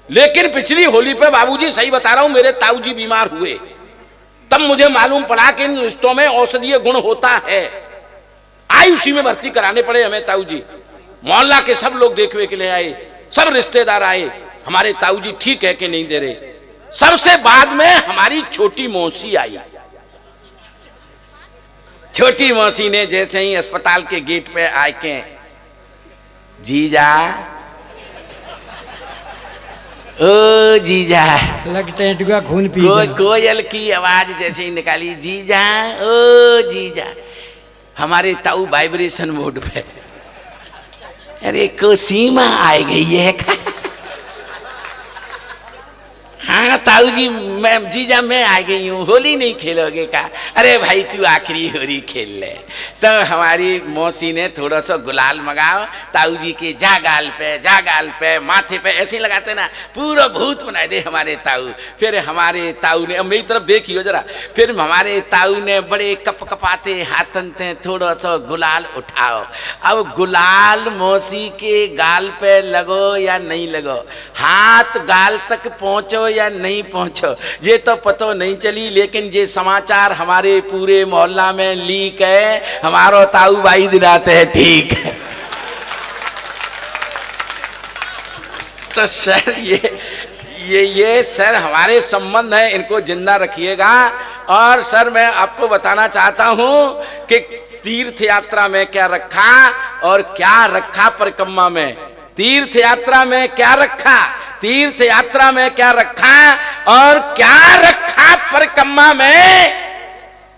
लेकिन पिछली होली पे बाबूजी सही बता रहा हूं, मेरे ताऊ जी बीमार हुए, तब मुझे मालूम पड़ा कि इन रिश्तों में औषधीय गुण होता है। आयुषी में भर्ती कराने पड़े हमें ताऊ जी। मोहल्ला के सब लोग देखने के लिए आए, सब रिश्तेदार आए, हमारे ताऊ जी ठीक है कि नहीं दे रहे। सबसे बाद में हमारी छोटी मौसी आई। छोटी मौसी ने जैसे ही अस्पताल के गेट पे आके, जीजा ओ जीजा, लगता है खून पी कोयल की आवाज जैसे ही निकाली, जीजा ओ जीजा। हमारे ताऊ वाइब्रेशन मोड पे, अरे को सीमा आ गई है। हाँ ताऊ जी, मैं जीजा मैं आ गई हूँ, होली नहीं खेलोगे का? अरे भाई तू आखिरी होली खेल ले। तो हमारी मौसी ने थोड़ा सा गुलाल मंगाओ, ताऊ जी के जा गाल पे माथे पे ऐसे ही लगाते ना, पूरा भूत बनाए दे हमारे ताऊ। फिर हमारे ताऊ ने, मेरी तरफ देखियो जरा, फिर हमारे ताऊ ने बड़े कपकपाते हाथन से थोड़ा सा गुलाल उठाओ। अब गुलाल मौसी के गाल पे लगो या नहीं लगो, हाथ गाल तक पहुंचो या नहीं पहुंचो, ये तो पता नहीं चली। लेकिन ये समाचार हमारे पूरे मोहल्ला में लीक है, हमारो ताऊ भाई दिलाते हैं ठीक है। तो सर ये सर हमारे संबंध है, इनको जिंदा रखिएगा। और सर मैं आपको बताना चाहता हूं कि तीर्थ यात्रा में क्या रखा और क्या रखा परिक्रमा में। तीर्थ यात्रा में क्या रखा, तीर्थ यात्रा में क्या रखा और क्या रखा परिक्रमा में,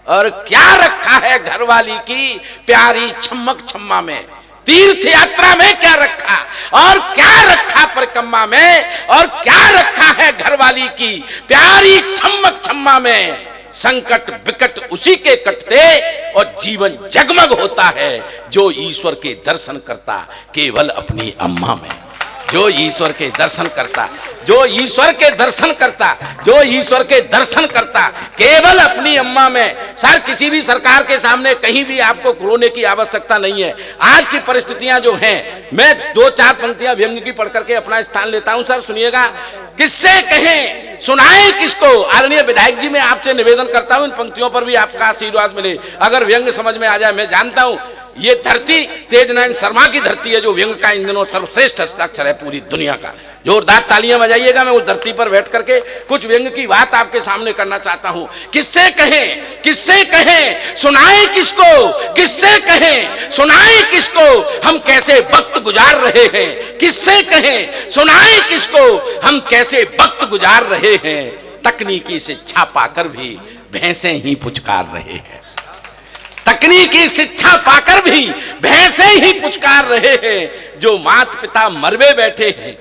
और क्या रखा है घरवाली की प्यारी छम्मक छम्मा में। तीर्थ यात्रा में क्या रखा और क्या रखा परिक्रमा में, और क्या रखा है घरवाली की प्यारी छम्मक छम्मा में। संकट विकट उसी के कटते और जीवन जगमग होता है जो ईश्वर के दर्शन करता केवल अपनी अम्मा में। जो ईश्वर के दर्शन करता, जो ईश्वर के दर्शन करता, जो ईश्वर के दर्शन करता केवल अपनी अम्मा में। सर किसी भी सरकार के सामने कहीं भी आपको रोने की आवश्यकता नहीं है। आज की परिस्थितियां जो हैं, मैं 2-4 पंक्तियां व्यंग्य की पढ़ करके अपना स्थान लेता हूं। सर सुनिएगा, किससे कहें सुनाए किसको। आदरणीय विधायक जी, मैं आपसे निवेदन करता हूं इन पंक्तियों पर भी आपका आशीर्वाद मिले, अगर व्यंग्य समझ में आ जाए। मैं जानता हूं ये धरती तेजनारायण शर्मा की धरती है, जो व्यंग्य का इन दिनों सर्वश्रेष्ठ हस्ताक्षर है पूरी दुनिया का। जोरदार तालियां बजाइएगा। मैं उस धरती पर बैठ करके कुछ व्यंग्य की बात आपके सामने करना चाहता हूं। किससे कहें, किससे कहें सुनाए किसको, किससे कहें सुनाए किसको, हम कैसे वक्त गुजार रहे हैं। किससे कहें सुनाए किसको, हम कैसे वक्त गुजार रहे हैं। तकनीकी शिक्षा पाकर भी भैंसे ही पुचकार रहे हैं। तकनीकी शिक्षा पाकर भी भैंसे ही पुचकार रहे हैं, जो माता पिता मरवे बैठे हैं।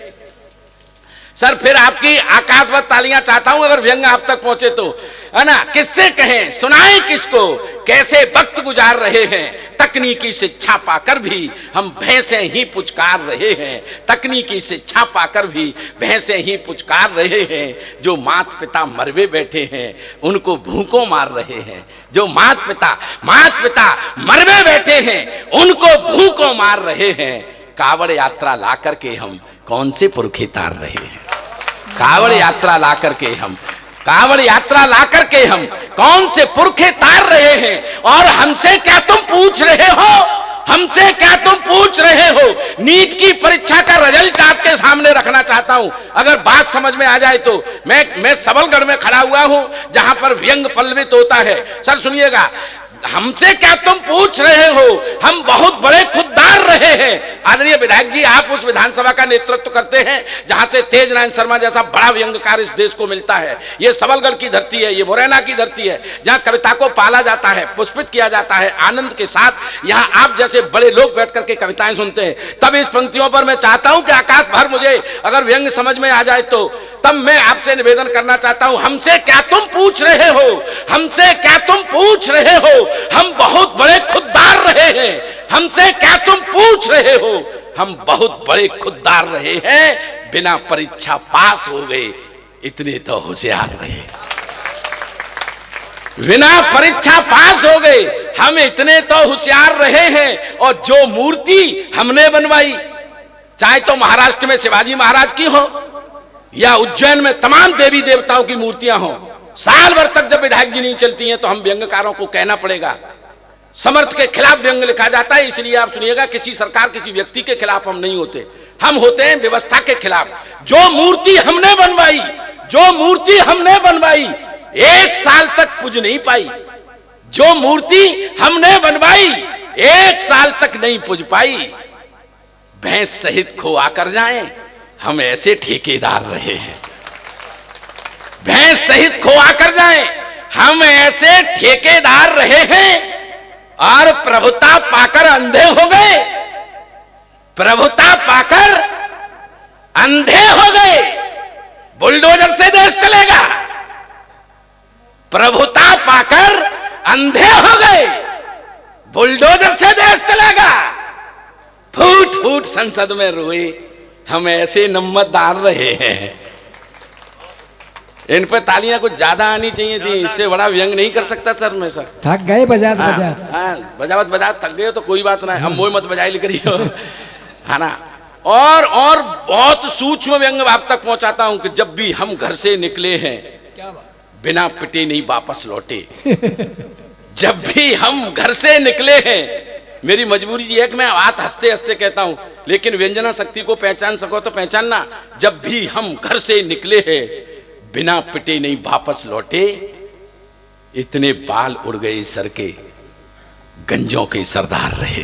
सर फिर आपकी आकाशवत तालियां चाहता हूं अगर व्यंग आप तक पहुंचे तो, है ना। किससे कहें सुनाए किसको, कैसे वक्त गुजार रहे हैं। तकनीकी शिक्षा पाकर भी हम भैंसे ही पुचकार रहे हैं। तकनीकी शिक्षा पाकर भी भैंसे ही पुचकार रहे हैं, जो माता पिता मरवे बैठे हैं उनको भूखों मार रहे हैं। जो माता पिता मरवे बैठे हैं उनको भूखों मार रहे हैं। कावड़ यात्रा ला करके हम कौन से पुरखे तार रहे हैं। कावड़ यात्रा ला करके हम, कावड़ यात्रा ला करके हम कौन से पुरखे तार रहे हैं। और हमसे क्या तुम पूछ रहे हो, हमसे क्या तुम पूछ रहे हो। नीट की परीक्षा का रिजल्ट आपके सामने रखना चाहता हूं, अगर बात समझ में आ जाए तो। मैं सबलगढ़ में खड़ा हुआ हूं जहां पर व्यंग पल्लवित होता है। सर सुनिएगा, हमसे क्या तुम पूछ रहे हो, हम बहुत बड़े खुददार रहे हैं। आदरणीय विधायक जी, आप उस विधानसभा का नेतृत्व करते हैं जहां से तेजनारायण शर्मा जैसा बड़ा व्यंग्यकार इस देश को मिलता है। ये सबलगढ़ की धरती है, ये मुरैना की धरती है, जहां कविता को पाला जाता है, पुष्पित किया जाता है आनंद के साथ। यहाँ आप जैसे बड़े लोग बैठ करके कविताएं सुनते हैं। तब इस पंक्तियों पर मैं चाहता हूं कि आकाश भर मुझे अगर व्यंग्य समझ में आ जाए तो, तब मैं आपसे निवेदन करना चाहता हूं, हमसे क्या तुम पूछ रहे हो, हमसे क्या तुम पूछ रहे हो। हम बहुत बड़े खुददार रहे हैं। हमसे क्या तुम पूछ रहे हो, हम बहुत बड़े खुददार रहे हैं। बिना परीक्षा पास हो गए, इतने तो होशियार रहे। बिना परीक्षा पास हो गए, हम इतने तो होशियार रहे हैं। और जो मूर्ति हमने बनवाई, चाहे तो महाराष्ट्र में शिवाजी महाराज की हो, या उज्जैन में तमाम देवी देवताओं की मूर्तियां हों, साल भर तक जब विधायक जी नहीं चलती हैं तो हम व्यंग्यकारों को कहना पड़ेगा। समर्थ के खिलाफ व्यंग लिखा जाता है, इसलिए आप सुनिएगा, किसी सरकार किसी व्यक्ति के खिलाफ हम नहीं होते, हम होते हैं व्यवस्था के खिलाफ। जो मूर्ति हमने बनवाई, जो मूर्ति हमने बनवाई 1 साल तक पूज नहीं पाई, जो मूर्ति हमने बनवाई 1 साल तक नहीं पूज पाई। भैंस सहित खो आकर जाएं, हम ऐसे ठेकेदार रहे हैं। भैंस सहित खो आकर जाएं, हम ऐसे ठेकेदार रहे हैं। और प्रभुता पाकर अंधे हो गए, प्रभुता पाकर अंधे हो गए। बुलडोजर से देश चलेगा, प्रभुता पाकर अंधे हो गए, बुलडोजर से देश चलेगा। फूट फूट संसद में रोए, हम ऐसे नम्मतदार रहे हैं। इन पे तालियां कुछ ज्यादा आनी चाहिए थी, इससे बड़ा व्यंग नहीं कर सकता सर मैं सर। थक गए बजात बजात। हाँ, बजावत बजात थक गए तो कोई बात ना है, हम वो मत बजाई लिख रही हो, है ना। और बहुत सूक्ष्म व्यंग आप तक पहुंचाता हूं कि जब भी हम घर से निकले हैं बिना पिटे नहीं वापस लौटे। जब भी हम घर से निकले हैं, मेरी मजबूरी ये है कि मैं बात हंसते हंसते कहता हूं, लेकिन व्यंजना शक्ति को पहचान सको तो पहचानना। जब भी हम घर से निकले हैं बिना पिटे नहीं वापस लौटे, इतने बाल उड़ गए सर के, गंजों के सरदार रहे।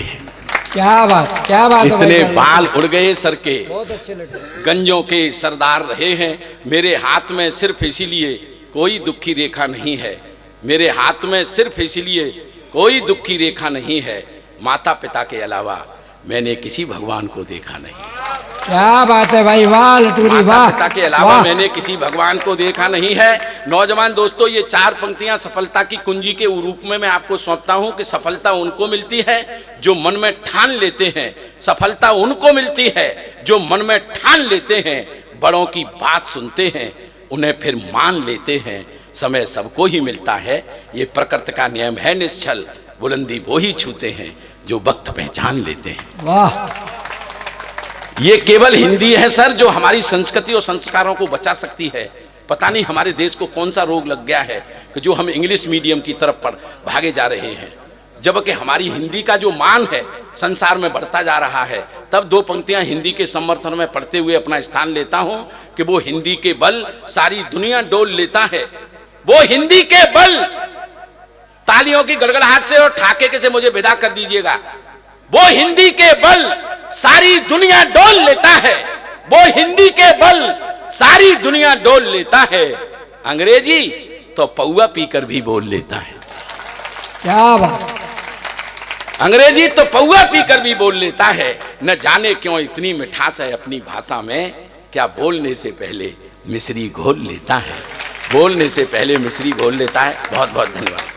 क्या बात, क्या बात। इतने बाल उड़ गए सर के, बहुत अच्छे लगे, गंजों के सरदार रहे हैं। मेरे हाथ में सिर्फ इसीलिए कोई दुखी रेखा नहीं है, मेरे हाथ में सिर्फ इसीलिए कोई दुखी रेखा नहीं है, माता पिता के अलावा मैंने किसी भगवान को देखा नहीं। क्या बात है भाई, वाह लटूरी वाह। माता पिता के अलावा मैंने किसी भगवान को देखा नहीं है। नौजवान दोस्तों, ये 4 पंक्तियां सफलता की कुंजी के रूप में मैं आपको सौंपता हूं कि सफलता उनको मिलती है जो मन में ठान लेते हैं, सफलता उनको मिलती है जो मन में ठान लेते हैं, बड़ों की बात सुनते हैं, उन्हें फिर मान लेते हैं। समय सबको ही मिलता है, ये प्रकृति का नियम है निश्चल, बुलंदी वो ही छूते हैं जो वक्त पहचान लेते हैं। वाह। ये केवल हिंदी है सर जो हमारी संस्कृति और संस्कारों को बचा सकती है। पता नहीं हमारे देश को कौन सा रोग लग गया है कि जो हम इंग्लिश मीडियम की तरफ भागे जा रहे हैं, जबकि हमारी हिंदी का जो मान है संसार में बढ़ता जा रहा है। तब 2 पंक्तियां हिंदी के समर्थन में पढ़ते हुए अपना स्थान लेता हूं कि वो हिंदी के बल सारी दुनिया डोल लेता है, वो हिंदी के बल। तालियों की गड़गड़ाहट से और ठाके से मुझे विदा कर दीजिएगा। वो हिंदी के बल सारी दुनिया डोल लेता है, वो हिंदी के बल सारी दुनिया डोल लेता है। अंग्रेजी तो पौआ पीकर भी बोल लेता है। क्या बात। अंग्रेजी तो पौआ पीकर भी बोल लेता है। न जाने क्यों इतनी मिठास है अपनी भाषा में, क्या बोलने से पहले मिश्री घोल लेता है, बोलने से पहले मिश्री घोल लेता है। बहुत बहुत धन्यवाद।